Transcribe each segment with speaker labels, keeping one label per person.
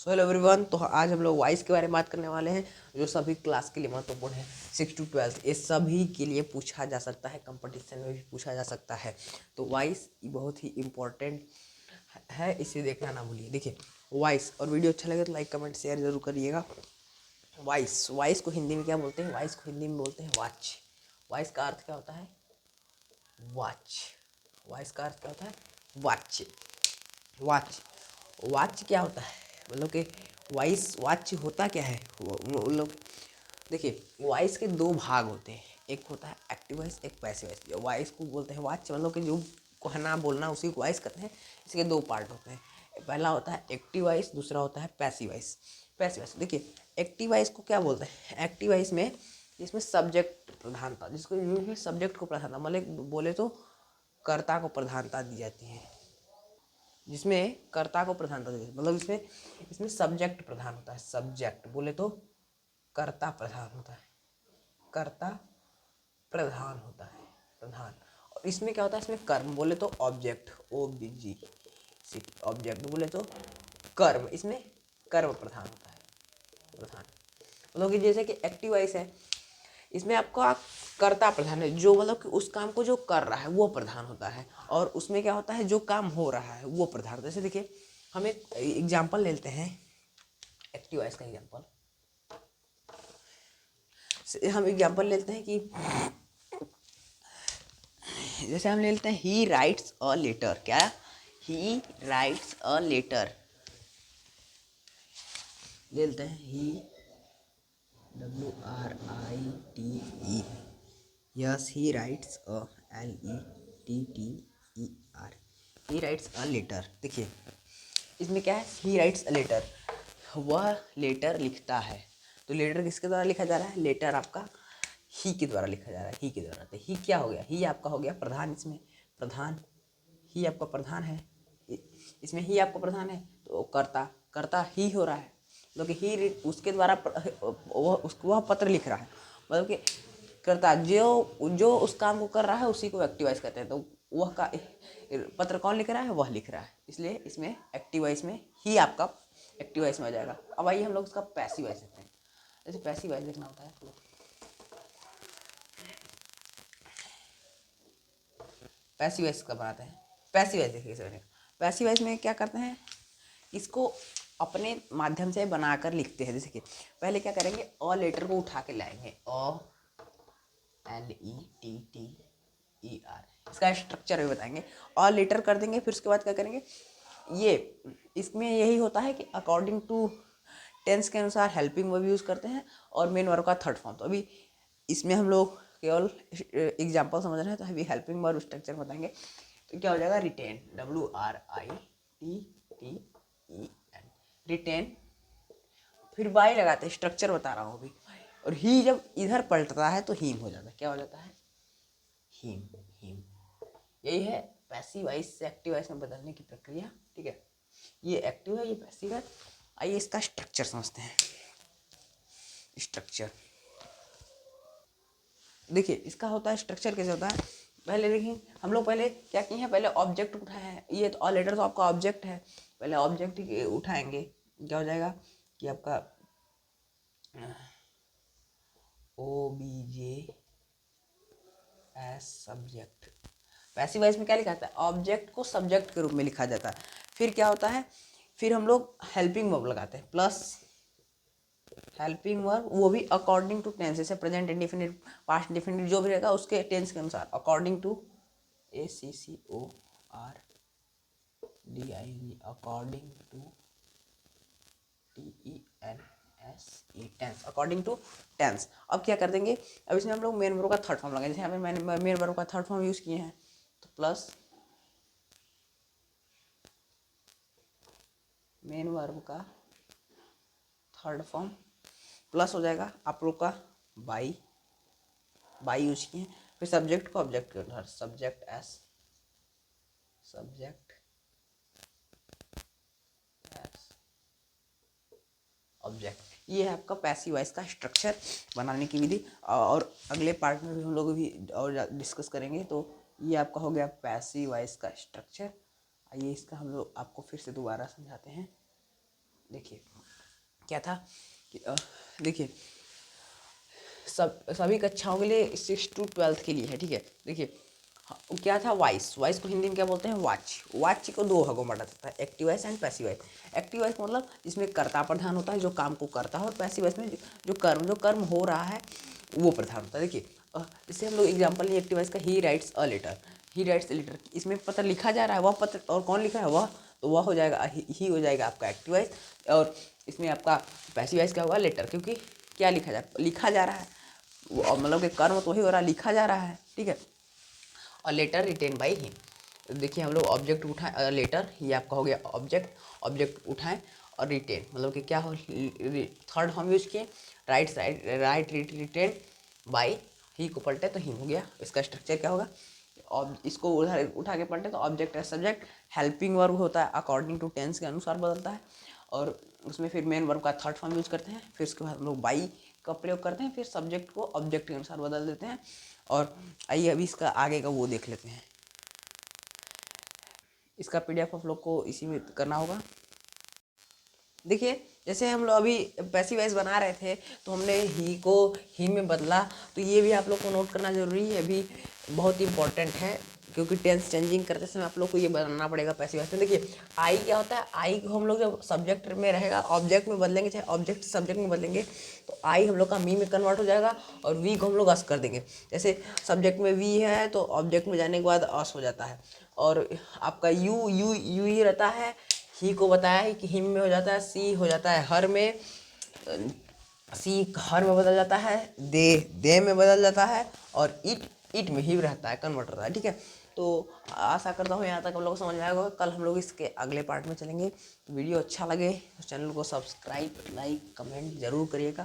Speaker 1: So hello everyone. तो आज हम लोग वॉइस के बारे में बात करने वाले हैं जो सभी क्लास के लिए महत्वपूर्ण है। 6 to 12 ये सभी के लिए पूछा जा सकता है, कंपटीशन में भी पूछा जा सकता है। तो वॉइस बहुत ही इम्पोर्टेंट है, इसे देखना ना भूलिए। देखिए वॉइस, और वीडियो अच्छा लगे तो लाइक कमेंट शेयर जरूर करिएगा। वॉइस वॉइस को हिंदी में क्या बोलते हैं? वॉइस को हिंदी में बोलते हैं वॉच। वॉइस का अर्थ क्या होता है? वॉच। वॉइस का अर्थ क्या होता है? वॉच। वॉच वॉच क्या होता है? मतलब कि वॉइस वॉच होता क्या है? वो लोग देखिए, वॉइस के दो भाग होते हैं, एक होता है एक्टिव वॉइस, एक पैसिव वॉइस। वॉइस को बोलते हैं वॉच, मतलब कि जो कहना बोलना उसी को वॉइस करते हैं। इसके दो पार्ट होते हैं, पहला होता है एक्टिव वॉइस, दूसरा होता है पैसिव वॉइस। पैसिव वॉइस देखिए, एक्टिव वॉइस को क्या बोलते हैं? एक्टिव वॉइस में जिसमें सब्जेक्ट प्रधानता, जिसको सब्जेक्ट को प्रधानता, मतलब बोले तो कर्ता को प्रधानता दी जाती है, जिसमें कर्ता को प्रधानता देती है। मतलब इसमें इसमें सब्जेक्ट प्रधान होता है। सब्जेक्ट बोले तो कर्ता प्रधान होता है, कर्ता प्रधान होता है, प्रधान। और इसमें क्या होता है? इसमें कर्म बोले तो ऑब्जेक्ट, OBG। ऑब्जेक्ट बोले तो कर्म, इसमें कर्म प्रधान होता है, प्रधान। मतलब कि जैसे कि एक्टिव वॉइस है, इसमें आपका कर्ता प्रधान है, जो मतलब कि उस काम को जो कर रहा है वो प्रधान होता है। और उसमें क्या होता है? जो काम हो रहा है वो प्रधान होता है। जैसे देखिए, हम एक एग्जाम्पल लेते हैं, एक्टिव वॉइस का एग्जाम्पल। हम एग्जाम्पल लेते हैं कि जैसे हम ले लेते हैं ही राइट्स अ लेटर। क्या? He writes a letter. ले लेते हैं he, WRITE। Yes, he writes a, LETTER। He writes a letter. देखिए इसमें क्या है? ही राइट्स अ लेटर, वह लेटर लिखता है। तो लेटर किसके द्वारा लिखा जा रहा है? लेटर आपका ही के द्वारा लिखा जा रहा है, ही के द्वारा। तो ही क्या हो गया? ही आपका हो गया प्रधान। इसमें प्रधान, ही आपका प्रधान है, इसमें ही आपका प्रधान है। तो कर्ता, कर्ता ही हो रहा है, मतलब कि ही उसके द्वारा वह पत्र लिख रहा है। मतलब कि कर्ता जो जो उस काम को कर रहा है उसी को एक्टिव वॉइस कहते हैं। तो वह का पत्र कौन लिख रहा है? वह लिख रहा है, इसलिए इसमें एक्टिव वॉइस में ही आपका एक्टिव वॉइस में आ जाएगा। अब आइए हम लोग इसका पैसिव वॉइस देखते हैं। जैसे पैसिव वॉइस देखना होता है, पैसिव वॉइस का बनाते हैं। पैसिव वॉइस देखिए कैसे बनेगा। पैसिव वॉइस में क्या करते हैं? इसको अपने माध्यम से बनाकर लिखते हैं। जैसे कि पहले क्या करेंगे? अ लेटर को उठा के लाएंगे, LETTER। इसका स्ट्रक्चर भी बताएंगे। अ लेटर कर देंगे, फिर उसके बाद क्या करेंगे? ये इसमें यही होता है कि अकॉर्डिंग टू टेंस के अनुसार हेल्पिंग वर्ब यूज़ करते हैं और मेन वर्ब का थर्ड फॉर्म। तो अभी इसमें हम लोग केवल एग्जाम्पल समझ रहे हैं, तो अभी हेल्पिंग वर्ब स्ट्रक्चर बताएंगे। तो क्या हो जाएगा? Written, WRITTEN, written. फिर वाई लगाते हैं, स्ट्रक्चर बता रहा हूँ अभी। और ही जब इधर पलटता है तो हीम हो जाता है। क्या हो जाता है? Him, him. यही है पैसिव वॉइस से एक्टिव वॉइस में बदलने की प्रक्रिया। ठीक है, ये एक्टिव है, ये पैसिव है। आइए इसका स्ट्रक्चर समझते हैं। स्ट्रक्चर देखिए, इसका होता है स्ट्रक्चर कैसे होता है? पहले देखिए, हम लोग पहले क्या किए हैं? पहले ऑब्जेक्ट उठाए हैं। ये तो ऑल लेटर तो आपका ऑब्जेक्ट है। पहले ऑब्जेक्ट उठाएंगे, क्या हो जाएगा कि आपका OBJ S subject. Passive voice में क्या लिखा जाता है? ऑब्जेक्ट को सब्जेक्ट के रूप में लिखा जाता है। फिर क्या होता है? फिर हम लोग हेल्पिंग वर्ब लगाते हैं, प्लस हेल्पिंग वर्ब, वो भी अकॉर्डिंग टू टेंस। जैसे प्रेजेंट इंडेफिनिट, पास्ट इंडेफिनिट जो भी रहेगा उसके टेंस के अनुसार, according to, ACCORDING, according to, TENSE, tense, according to tense. अब क्या कर देंगे? अब इसमें हम लोग मेन वर्ब का थर्ड फॉर्म लगाएंगे। जैसे मैंने मेन वर्ब का थर्ड फॉर्म यूज़ किए हैं, तो प्लस मेन वर्ब का थर्ड फॉर्म प्लस हो जाएगा आप लोग का बाई, बाई यूज किए हैं। फिर सब्जेक्ट को ऑब्जेक्ट के अनुसार, subject S, subject S object. ये है आपका पैसिव वॉइस का स्ट्रक्चर बनाने की विधि। और अगले पार्ट में भी हम लोग भी और डिस्कस करेंगे। तो ये आपका हो गया पैसिव वॉइस का स्ट्रक्चर। आइए इसका हम लोग आपको फिर से दोबारा समझाते हैं। देखिए क्या था कि देखिए सभी कक्षाओं के लिए 6 to 12 के लिए है, ठीक है। देखिए क्या था, वॉइस, वॉइस को हिंदी में क्या बोलते हैं, वॉच। वॉच को दो भागों में बांटा जाता है, active voice and passive voice. Active voice मतलब जिसमें कर्ता प्रधान होता है, जो काम को करता है, और पैसिव वॉइस में जो कर्म हो रहा है वो प्रधान होता है। देखिए जैसे हम लोग एग्जाम्पल लिए एक्टिव वॉइस का, he writes a letter, he writes a letter, इसमें पत्र लिखा जा रहा है, वह पत्र, और कौन लिख रहा है, वह, तो वह हो जाएगा ही हो जाएगा आपका एक्टिव वॉइस। और इसमें आपका पैसिव वॉइस क्या होगा, लेटर, क्योंकि क्या लिखा जा रहा है, वो मतलब कि कर्म तो वही हो रहा है, लिखा जा रहा है, ठीक है। और लेटर रिटेन बाई हिम। देखिए हम लोग ऑब्जेक्ट उठाएं, लेटर ये आपका हो गया ऑब्जेक्ट, ऑब्जेक्ट उठाएं, और रिटेन मतलब कि क्या हो, थर्ड फॉर्म यूज किए, राइट रिटेन बाई, ही को पलटे तो हिम हो गया। इसका स्ट्रक्चर क्या होगा, इसको उठा के पलटे तो ऑब्जेक्ट है सब्जेक्ट, हेल्पिंग वर्ब होता है, अकॉर्डिंग टू टेंस के अनुसार बदलता है, और उसमें फिर मेन वर्ब का थर्ड फॉर्म यूज करते हैं, फिर उसके बाद हम लोग बाई का प्रयोग करते हैं, फिर सब्जेक्ट को ऑब्जेक्ट के अनुसार बदल देते हैं। और आइए अभी इसका आगे का वो देख लेते हैं। इसका पीडीएफ आप लोग को इसी में करना होगा। देखिए जैसे हम लोग अभी पैसिव वॉइस बना रहे थे, तो हमने ही को ही में बदला, तो ये भी आप लोग को नोट करना जरूरी है, अभी बहुत इंपॉर्टेंट है, क्योंकि टेंस चेंजिंग करते समय आप लोग को ये बनाना पड़ेगा पैसिव वॉइस में। देखिए आई क्या होता है, आई को हम लोग जब सब्जेक्ट में रहेगा ऑब्जेक्ट में बदलेंगे, चाहे ऑब्जेक्ट सब्जेक्ट में बदलेंगे, तो आई हम लोग का मी में कन्वर्ट हो जाएगा, और वी को हम लोग अस कर देंगे। जैसे सब्जेक्ट में वी है तो ऑब्जेक्ट में जाने के बाद अस हो जाता है, और आपका यू यू यू ही रहता है, ही को बताया है कि हिम में हो जाता है, सी हो जाता है हर में, सी हर में बदल जाता है, दे में बदल जाता है, और इट में ही रहता है, कन्वर्ट रहता है, ठीक है। तो आशा करता हूँ यहाँ तक हम लोग को समझ में आएगा। कल हम लोग इसके अगले पार्ट में चलेंगे। वीडियो अच्छा लगे तो चैनल को सब्सक्राइब, लाइक, कमेंट जरूर करिएगा,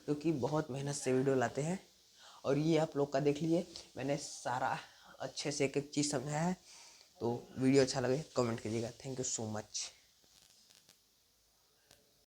Speaker 1: क्योंकि बहुत मेहनत से वीडियो लाते हैं। और ये आप लोग का देख लीजिए, मैंने सारा अच्छे से एक एक चीज़ समझाया है। तो वीडियो अच्छा लगे कमेंट कीजिएगा। Thank you so much.